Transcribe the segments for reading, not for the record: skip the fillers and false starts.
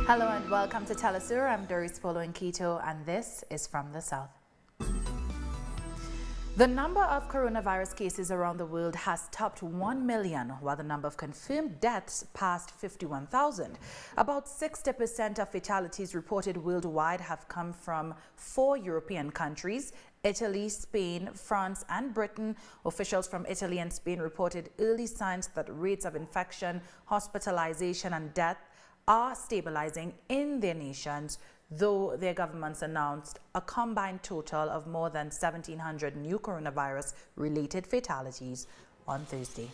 Hello and welcome to Telesur. I'm Doris Polo in Quito, and this is from the South. The number of coronavirus cases around the world has topped 1 million, while the number of confirmed deaths passed 51,000. About 60% of fatalities reported worldwide have come from 4 European countries: Italy, Spain, France, and Britain. Officials from Italy and Spain reported early signs that rates of infection, hospitalization, and death are stabilizing in their nations, though their governments announced a combined total of more than 1,700 new coronavirus-related fatalities on Thursday.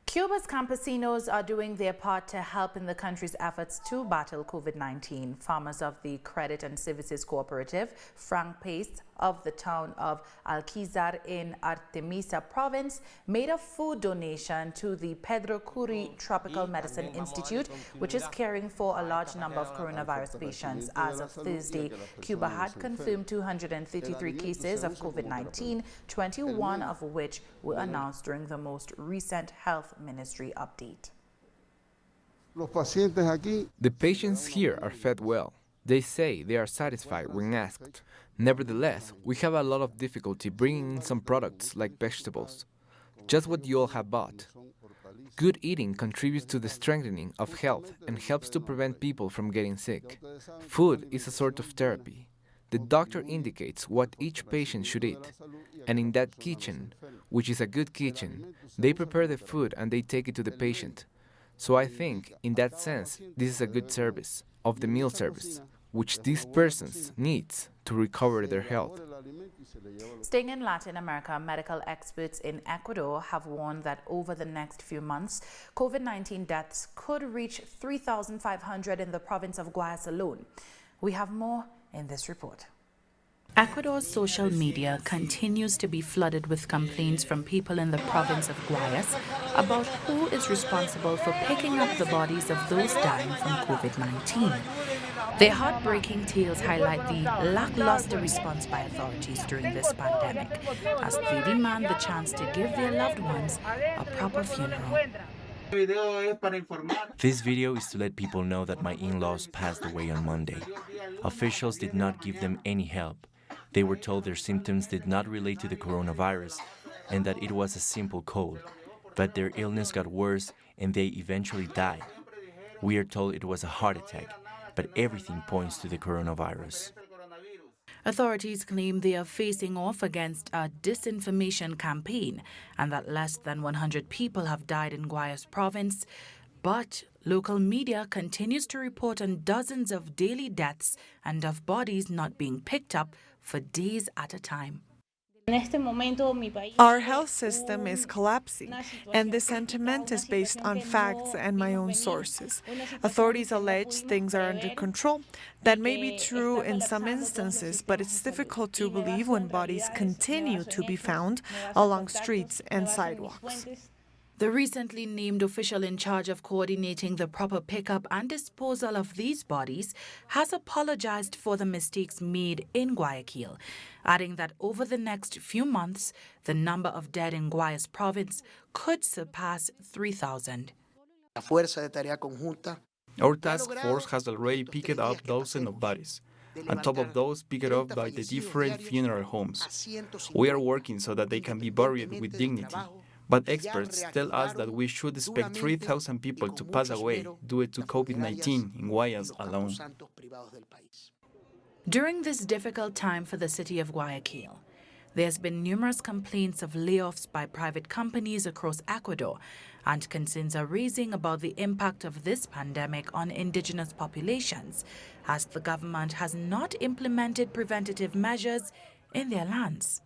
Cuba's campesinos are doing their part to help in the country's efforts to battle COVID-19. Farmers of the Credit and Services Cooperative, Frank Pace, of the town of Alquizar in Artemisa province, made a food donation to the Pedro Curie Tropical Medicine Institute, which is caring for a large number of coronavirus patients. As of Thursday, Cuba had confirmed 233 cases of COVID-19, 21 of which were announced during the most recent health ministry update. The patients here are fed well. They say they are satisfied when asked. Nevertheless, we have a lot of difficulty bringing in some products like vegetables, just what you all have bought. Good eating contributes to the strengthening of health and helps to prevent people from getting sick. Food is a sort of therapy. The doctor indicates what each patient should eat, and in that kitchen, which is a good kitchen, they prepare the food and they take it to the patient. So I think, in that sense, this is a good service, of the meal service, which these persons needs to recover their health. Staying in Latin America, medical experts in Ecuador have warned that over the next few months, COVID-19 deaths could reach 3,500 in the province of Guayas alone. We have more in this report. Ecuador's social media continues to be flooded with complaints from people in the province of Guayas about who is responsible for picking up the bodies of those dying from COVID-19. Their heartbreaking tales highlight the lackluster response by authorities during this pandemic, as they demand the chance to give their loved ones a proper funeral. This video is to let people know that my in-laws passed away on Monday. Officials did not give them any help. They were told their symptoms did not relate to the coronavirus and that it was a simple cold. But their illness got worse and they eventually died. We are told it was a heart attack, but everything points to the coronavirus. Authorities claim they are facing off against a disinformation campaign and that less than 100 people have died in Guayas province. But local media continues to report on dozens of daily deaths and of bodies not being picked up for days at a time. Our health system is collapsing, and this sentiment is based on facts and my own sources. Authorities allege things are under control. That may be true in some instances, but it's difficult to believe when bodies continue to be found along streets and sidewalks. The recently named official in charge of coordinating the proper pickup and disposal of these bodies has apologized for the mistakes made in Guayaquil, adding that over the next few months, the number of dead in Guayas province could surpass 3,000. Our task force has already picked up dozens of bodies, on top of those picked up by the different funeral homes. We are working so that they can be buried with dignity. But experts tell us that we should expect 3,000 people to pass away due to COVID-19 in Guayas alone. During this difficult time for the city of Guayaquil, there's been numerous complaints of layoffs by private companies across Ecuador, and concerns are raising about the impact of this pandemic on indigenous populations, as the government has not implemented preventative measures in their lands.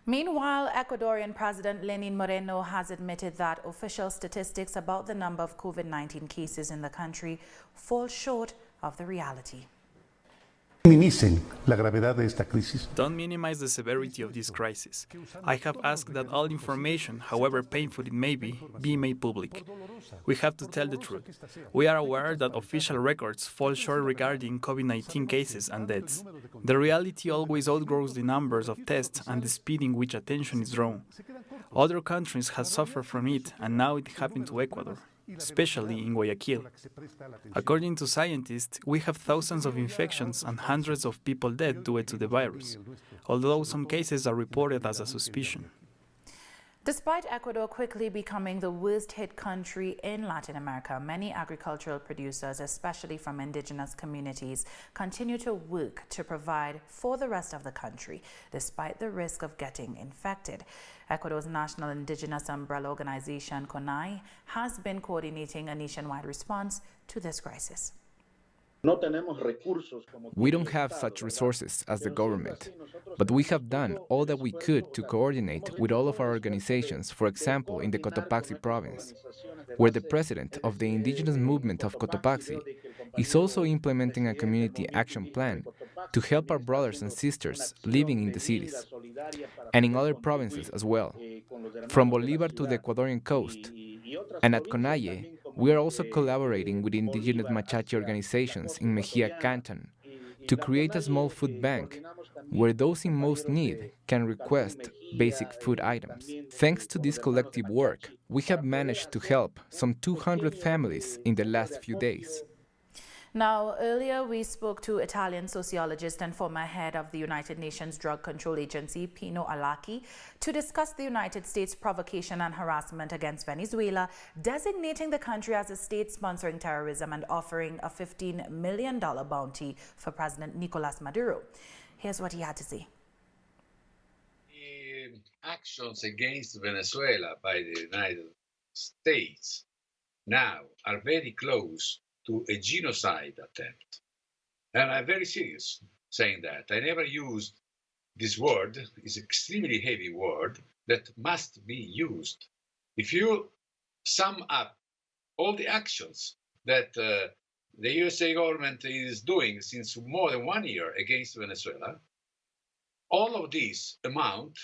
Meanwhile, Ecuadorian President Lenin Moreno has admitted that official statistics about the number of COVID-19 cases in the country fall short of the reality. Don't minimize the severity of this crisis. I have asked that all information, however painful it may be made public. We have to tell the truth. We are aware that official records fall short regarding COVID-19 cases and deaths. The reality always outgrows the numbers of tests and the speed in which attention is drawn. Other countries have suffered from it, and now it happened to Ecuador, especially in Guayaquil. According to scientists, we have thousands of infections and hundreds of people dead due to the virus, although some cases are reported as a suspicion. Despite Ecuador quickly becoming the worst-hit country in Latin America, many agricultural producers, especially from indigenous communities, continue to work to provide for the rest of the country, despite the risk of getting infected. Ecuador's National Indigenous Umbrella Organization, CONAI, has been coordinating a nationwide response to this crisis. We don't have such resources as the government, but we have done all that we could to coordinate with all of our organizations, for example, in the Cotopaxi province, where the president of the indigenous movement of Cotopaxi is also implementing a community action plan to help our brothers and sisters living in the cities, and in other provinces as well, from Bolívar to the Ecuadorian coast. And at CONAIE, we are also collaborating with indigenous Machachi organizations in Mejia Canton to create a small food bank where those in most need can request basic food items. Thanks to this collective work, we have managed to help some 200 families in the last few days. Now, earlier we spoke to Italian sociologist and former head of the United Nations Drug Control Agency, Pino Alacchi, to discuss the United States' provocation and harassment against Venezuela, designating the country as a state sponsoring terrorism and offering a $15 million bounty for President Nicolas Maduro. Here's what he had to say. The actions against Venezuela by the United States now are very close to a genocide attempt. And I'm very serious saying that. I never used this word. It's an extremely heavy word that must be used. If you sum up all the actions that the USA government is doing since more than 1 year against Venezuela, all of these amount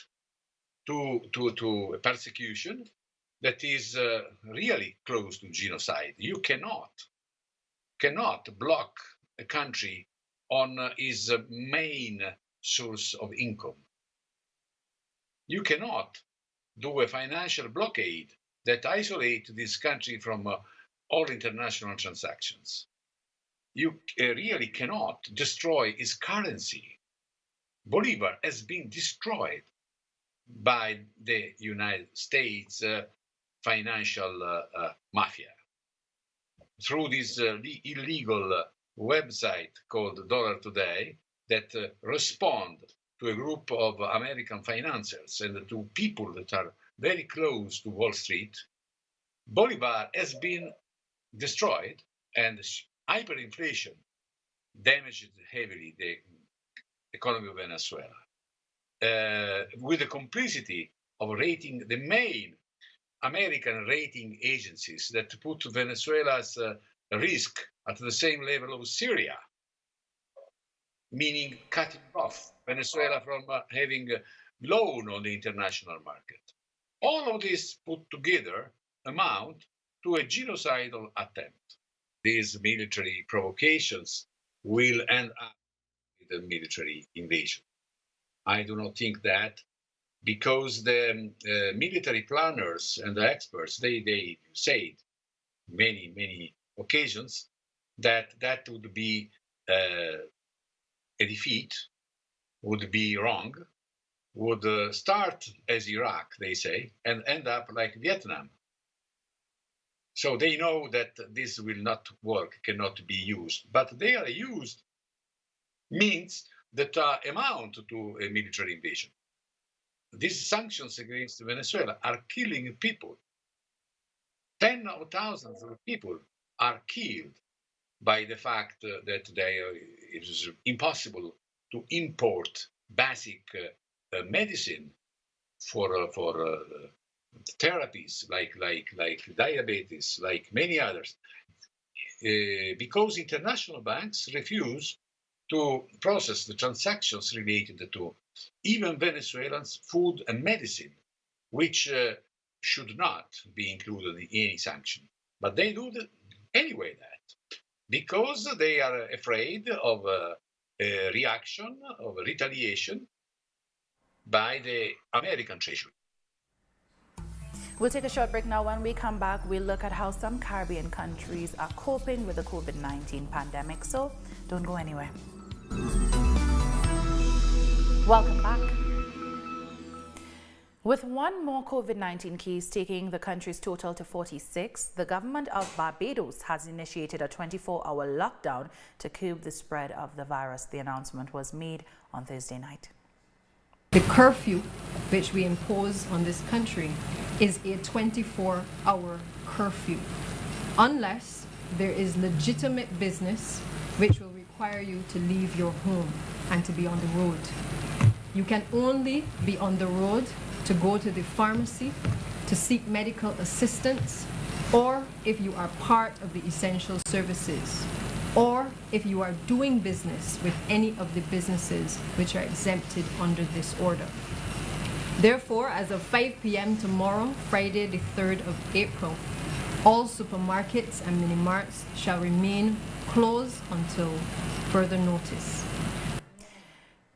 to a persecution that is really close to genocide. You cannot block a country on its main source of income. You cannot do a financial blockade that isolates this country from all international transactions. You really cannot destroy its currency. Bolivar has been destroyed by the United States financial mafia through this illegal website called Dollar Today that respond to a group of American financiers and to people that are very close to Wall Street. Bolivar has been destroyed, and hyperinflation damaged heavily the economy of Venezuela. With the complicity of the main American rating agencies that put Venezuela's risk at the same level of Syria, meaning cutting off Venezuela from having a loan on the international market. All of this put together amount to a genocidal attempt. These military provocations will end up with a military invasion. I do not think that, because the military planners and the experts, they said many occasions that would be a defeat, would be wrong, would start as Iraq, they say, and end up like Vietnam. So they know that this will not work, cannot be used, but they are used means that amount to a military invasion. These sanctions against Venezuela are killing people. Tens of thousands of people are killed by the fact that it is impossible to import basic medicine for therapies like diabetes, like many others, because international banks refuse to process the transactions related to even Venezuelans' food and medicine, which should not be included in any sanction. But they do anyway that, because they are afraid of a reaction, of a retaliation by the American Treasury. We'll take a short break now. When we come back, we'll look at how some Caribbean countries are coping with the COVID-19 pandemic. So don't go anywhere. Welcome back. With one more COVID-19 case taking the country's total to 46, the government of Barbados has initiated a 24-hour lockdown to curb the spread of the virus. The announcement was made on Thursday night. The curfew which we impose on this country is a 24-hour curfew, unless there is legitimate business which will require you to leave your home and to be on the road. You can only be on the road to go to the pharmacy, to seek medical assistance, or if you are part of the essential services, or if you are doing business with any of the businesses which are exempted under this order. Therefore, as of 5 p.m. tomorrow, Friday the 3rd of April, all supermarkets and mini-marts shall remain closed until further notice.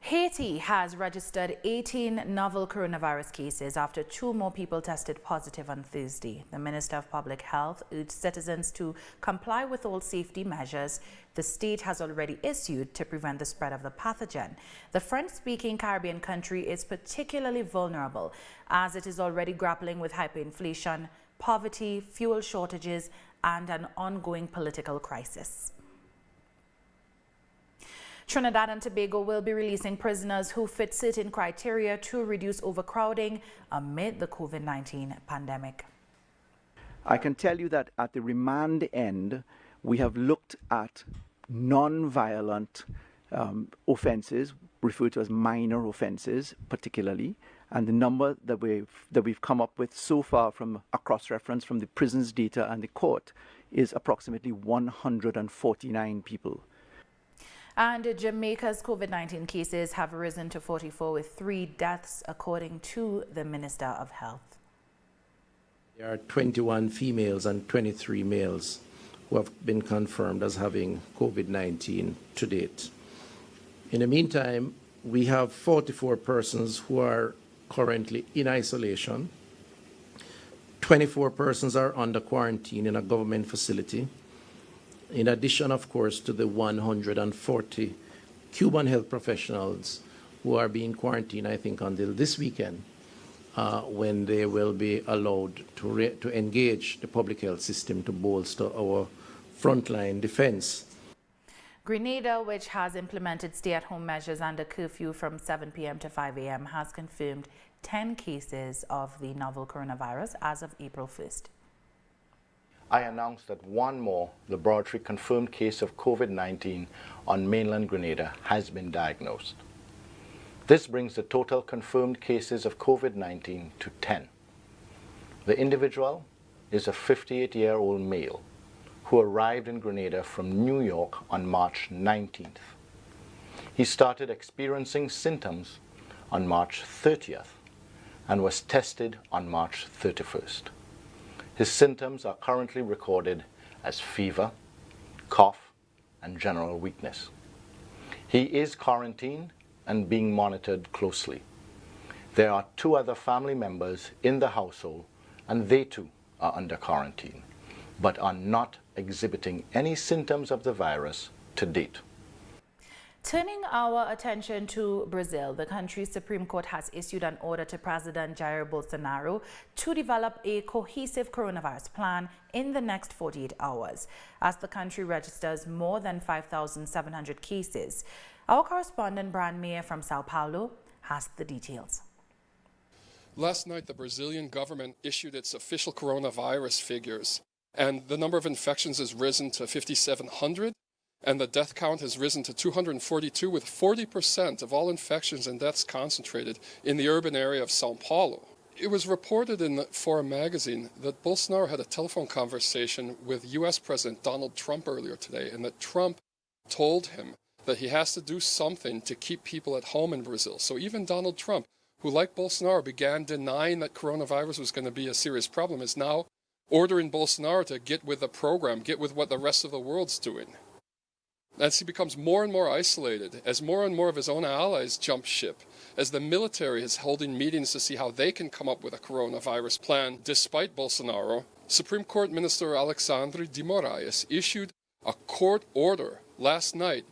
Haiti has registered 18 novel coronavirus cases after 2 more people tested positive on Thursday. The Minister of Public Health urged citizens to comply with all safety measures the state has already issued to prevent the spread of the pathogen. The French-speaking Caribbean country is particularly vulnerable as it is already grappling with hyperinflation, poverty, fuel shortages, and an ongoing political crisis. Trinidad and Tobago will be releasing prisoners who fit certain criteria to reduce overcrowding amid the COVID-19 pandemic. I can tell you that at the remand end, we have looked at non-violent offences, referred to as minor offences particularly, and the number that we've come up with so far from a cross-reference from the prisons data and the court is approximately 149 people. And Jamaica's COVID-19 cases have risen to 44 with 3 deaths, according to the Minister of Health. There are 21 females and 23 males who have been confirmed as having COVID-19 to date. In the meantime, we have 44 persons who are currently in isolation. 24 persons are under quarantine in a government facility. In addition, of course, to the 140 Cuban health professionals who are being quarantined, I think, until this weekend, when they will be allowed to engage the public health system to bolster our frontline defense. Grenada, which has implemented stay-at-home measures and a curfew from 7 p.m. to 5 a.m., has confirmed 10 cases of the novel coronavirus as of April 1st. I announced that one more laboratory confirmed case of COVID-19 on mainland Grenada has been diagnosed. This brings the total confirmed cases of COVID-19 to 10. The individual is a 58-year-old male who arrived in Grenada from New York on March 19th. He started experiencing symptoms on March 30th and was tested on March 31st. His symptoms are currently recorded as fever, cough, and general weakness. He is quarantined and being monitored closely. There are 2 other family members in the household, and they too are under quarantine, but are not exhibiting any symptoms of the virus to date. Turning our attention to Brazil, the country's Supreme Court has issued an order to President Jair Bolsonaro to develop a cohesive coronavirus plan in the next 48 hours, as the country registers more than 5,700 cases. Our correspondent, Brand Mayer from Sao Paulo, has the details. Last night, the Brazilian government issued its official coronavirus figures, and the number of infections has risen to 5,700. And the death count has risen to 242, with 40% of all infections and deaths concentrated in the urban area of São Paulo. It was reported in the Forum magazine that Bolsonaro had a telephone conversation with U.S. President Donald Trump earlier today, and that Trump told him that he has to do something to keep people at home in Brazil. So even Donald Trump, who like Bolsonaro began denying that coronavirus was going to be a serious problem, is now ordering Bolsonaro to get with the program, get with what the rest of the world's doing. As he becomes more and more isolated, as more and more of his own allies jump ship, as the military is holding meetings to see how they can come up with a coronavirus plan despite Bolsonaro, Supreme Court Minister Alexandre de Moraes issued a court order last night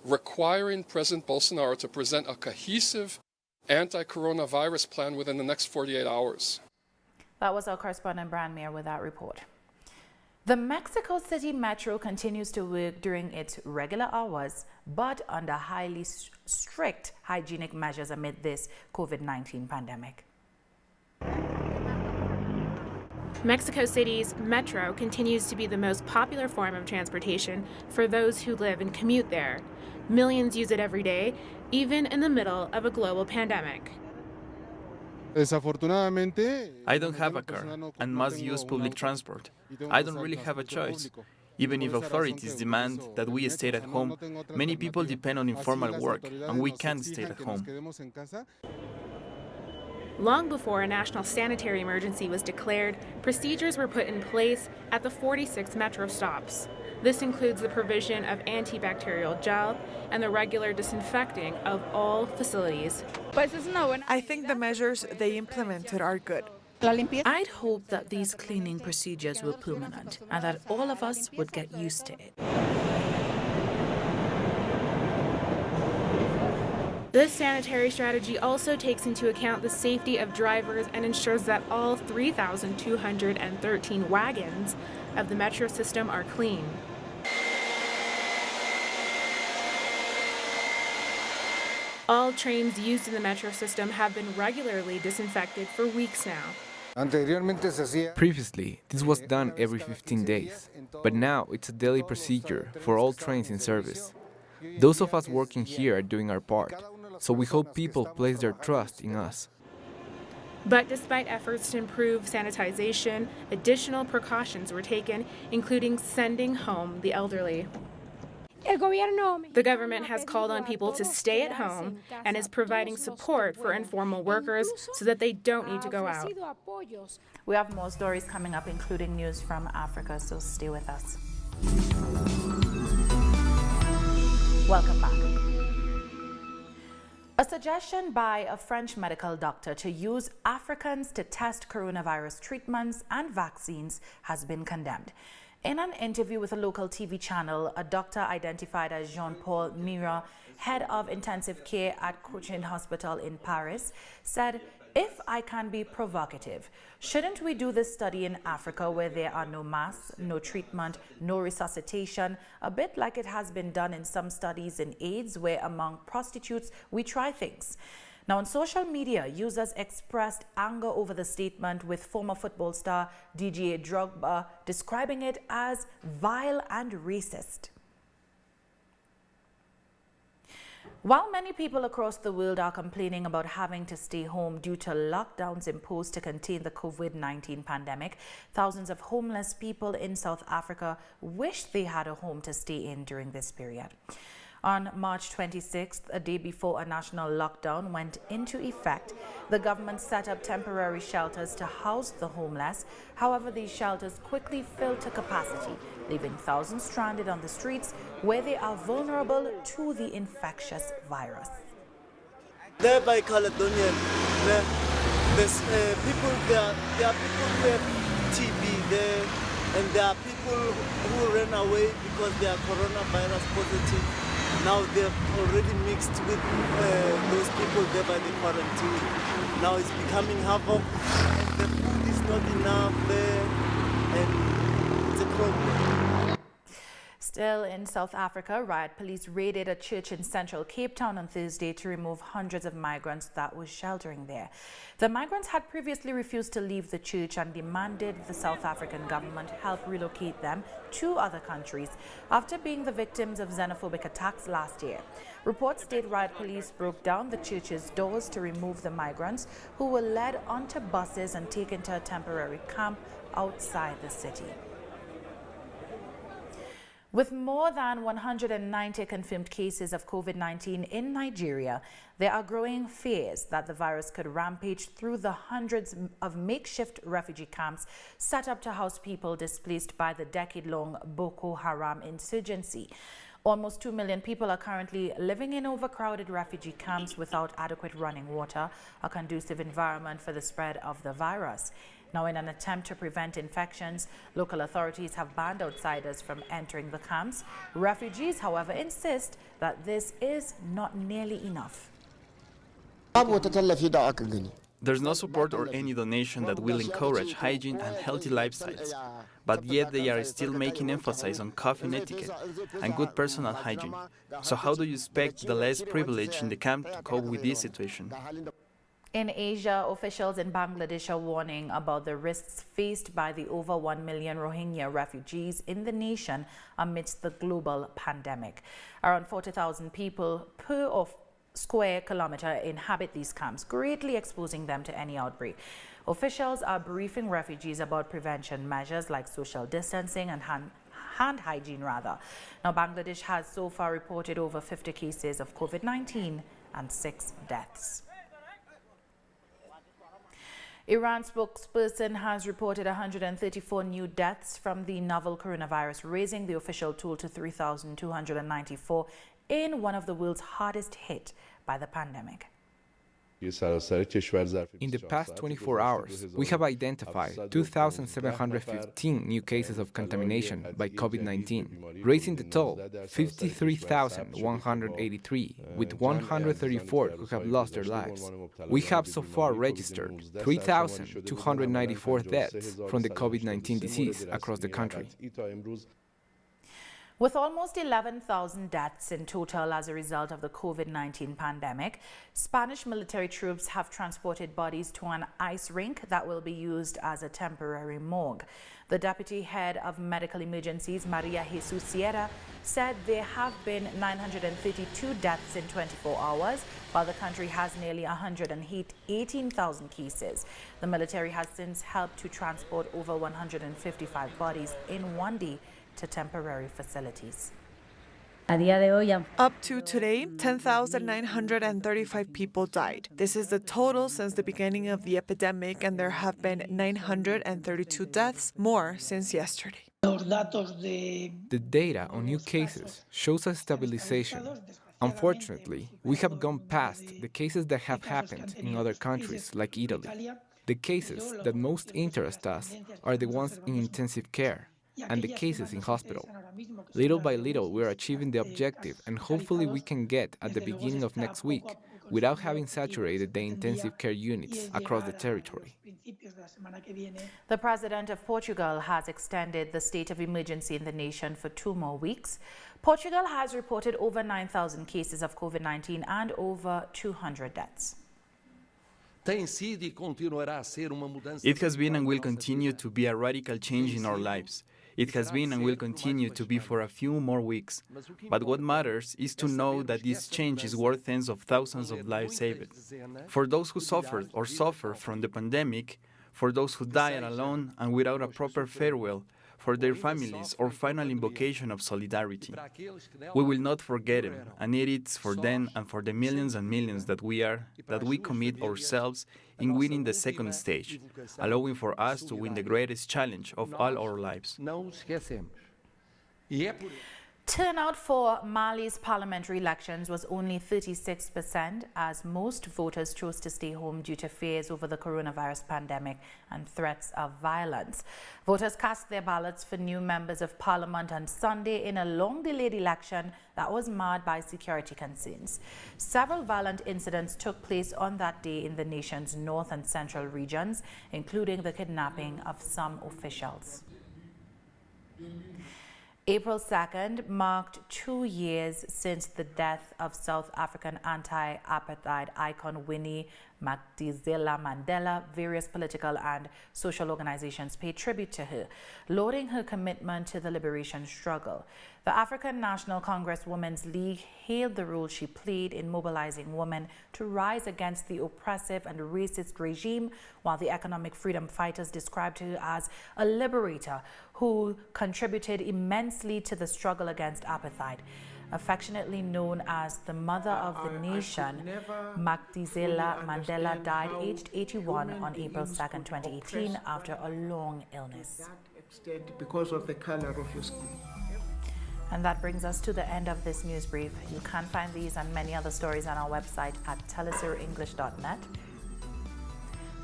requiring President Bolsonaro to present a cohesive anti-coronavirus plan within the next 48 hours. That was our correspondent Brian Mayer with that report. The Mexico City Metro continues to work during its regular hours, but under highly strict hygienic measures amid this COVID-19 pandemic. Mexico City's metro continues to be the most popular form of transportation for those who live and commute there. Millions use it every day, even in the middle of a global pandemic. I don't have a car and must use public transport. I don't really have a choice. Even if authorities demand that we stay at home, many people depend on informal work and we can't stay at home. Long before a national sanitary emergency was declared, procedures were put in place at the 46 metro stops. This includes the provision of antibacterial gel and the regular disinfecting of all facilities. I think the measures they implemented are good. I'd hope that these cleaning procedures were permanent and that all of us would get used to it. This sanitary strategy also takes into account the safety of drivers and ensures that all 3,213 wagons of the metro system are clean. All trains used in the metro system have been regularly disinfected for weeks now. Previously, this was done every 15 days, but now it's a daily procedure for all trains in service. Those of us working here are doing our part, so we hope people place their trust in us. But despite efforts to improve sanitization, additional precautions were taken, including sending home the elderly. The government has called on people to stay at home and is providing support for informal workers so that they don't need to go out. We have more stories coming up, including news from Africa, so stay with us. Welcome back. A suggestion by a French medical doctor to use Africans to test coronavirus treatments and vaccines has been condemned. In an interview with a local TV channel, a doctor identified as Jean-Paul Mira, head of intensive care at Cochin Hospital in Paris, said, "If I can be provocative, shouldn't we do this study in Africa where there are no masks, no treatment, no resuscitation, a bit like it has been done in some studies in AIDS where among prostitutes we try things?" Now, on social media, users expressed anger over the statement, with former football star Didier Drogba describing it as vile and racist. While many people across the world are complaining about having to stay home due to lockdowns imposed to contain the COVID-19 pandemic, thousands of homeless people in South Africa wish they had a home to stay in during this period. On March 26th, a day before a national lockdown went into effect, the government set up temporary shelters to house the homeless. However, these shelters quickly filled to capacity, leaving thousands stranded on the streets where they are vulnerable to the infectious virus. There by Caledonian, there's people there are people who have TB there, and there are people who ran away because they are coronavirus positive. Now they've already mixed with those people there by the quarantine. Now it's becoming havoc, and the food is not enough there, and it's a problem. Still in South Africa, riot police raided a church in central Cape Town on Thursday to remove hundreds of migrants that were sheltering there. The migrants had previously refused to leave the church and demanded the South African government help relocate them to other countries after being the victims of xenophobic attacks last year. Reports state riot police broke down the church's doors to remove the migrants, who were led onto buses and taken to a temporary camp outside the city. With more than 190 confirmed cases of COVID-19 in Nigeria, there are growing fears that the virus could rampage through the hundreds of makeshift refugee camps set up to house people displaced by the decade-long Boko Haram insurgency. Almost 2 million people are currently living in overcrowded refugee camps without adequate running water, a conducive environment for the spread of the virus. Now, in an attempt to prevent infections, local authorities have banned outsiders from entering the camps. Refugees, however, insist that this is not nearly enough. There's no support or any donation that will encourage hygiene and healthy lifestyles, but yet they are still making emphasis on coughing etiquette and good personal hygiene. So how do you expect the less privileged in the camp to cope with this situation? In Asia, officials in Bangladesh are warning about the risks faced by the over 1 million Rohingya refugees in the nation amidst the global pandemic. Around 40,000 people per square kilometer inhabit these camps, greatly exposing them to any outbreak. Officials are briefing refugees about prevention measures like social distancing and hand hygiene. Now, Bangladesh has so far reported over 50 cases of COVID-19 and 6 deaths. Iran spokesperson has reported 134 new deaths from the novel coronavirus, raising the official toll to 3,294 in one of the world's hardest hit by the pandemic. In the past 24 hours, we have identified 2,715 new cases of contamination by COVID-19, raising the toll 53,183, with 134 who have lost their lives. We have so far registered 3,294 deaths from the COVID-19 disease across the country. With almost 11,000 deaths in total as a result of the COVID-19 pandemic, Spanish military troops have transported bodies to an ice rink that will be used as a temporary morgue. The deputy head of medical emergencies, Maria Jesus Sierra, said there have been 932 deaths in 24 hours, while the country has nearly 118,000 cases. The military has since helped to transport over 155 bodies in one day to temporary facilities. Up to today, 10,935 people died. This is the total since the beginning of the epidemic, and there have been 932 deaths, more since yesterday. The data on new cases shows a stabilization. Unfortunately, we have gone past the cases that have happened in other countries like Italy. The cases that most interest us are the ones in intensive care and the cases in hospital. Little by little, we are achieving the objective, and hopefully we can get at the beginning of next week without having saturated the intensive care units across the territory. The president of Portugal has extended the state of emergency in the nation for 2 more weeks. Portugal has reported over 9,000 cases of COVID-19 and over 200 deaths. It has been and will continue to be a radical change in our lives. It has been and will continue to be for a few more weeks. But what matters is to know that this change is worth tens of thousands of lives saved. For those who suffered or suffer from the pandemic, for those who died alone and without a proper farewell, for their families or final invocation of solidarity. We will not forget them, and it is for them and for the millions and millions that we commit ourselves in winning the second stage, allowing for us to win the greatest challenge of all our lives. Turnout for Mali's parliamentary elections was only 36%, as most voters chose to stay home due to fears over the coronavirus pandemic and threats of violence. Voters cast their ballots for new members of parliament on Sunday in a long-delayed election that was marred by security concerns. Several violent incidents took place on that day in the nation's north and central regions, including the kidnapping of some officials. April 2nd marked 2 years since the death of South African anti-apartheid icon Winnie Madikizela Mandela. Various political and social organizations paid tribute to her, lauding her commitment to the liberation struggle. The African National Congress Women's League hailed the role she played in mobilizing women to rise against the oppressive and racist regime, while the economic freedom fighters described her as a liberator who contributed immensely to the struggle against apartheid. Affectionately known as the Mother of the Nation, Madikizela Mandela died aged 81 on April 2nd, 2018, after a long illness. Because of the color of your skin. And that brings us to the end of this news brief. You can find these and many other stories on our website at telesurenglish.net.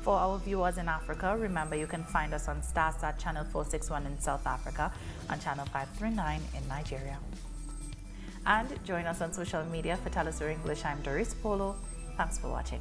For our viewers in Africa, remember you can find us on Starsat Channel 461 in South Africa and Channel 539 in Nigeria. And join us on social media for Telesur English. I'm Doris Polo. Thanks for watching.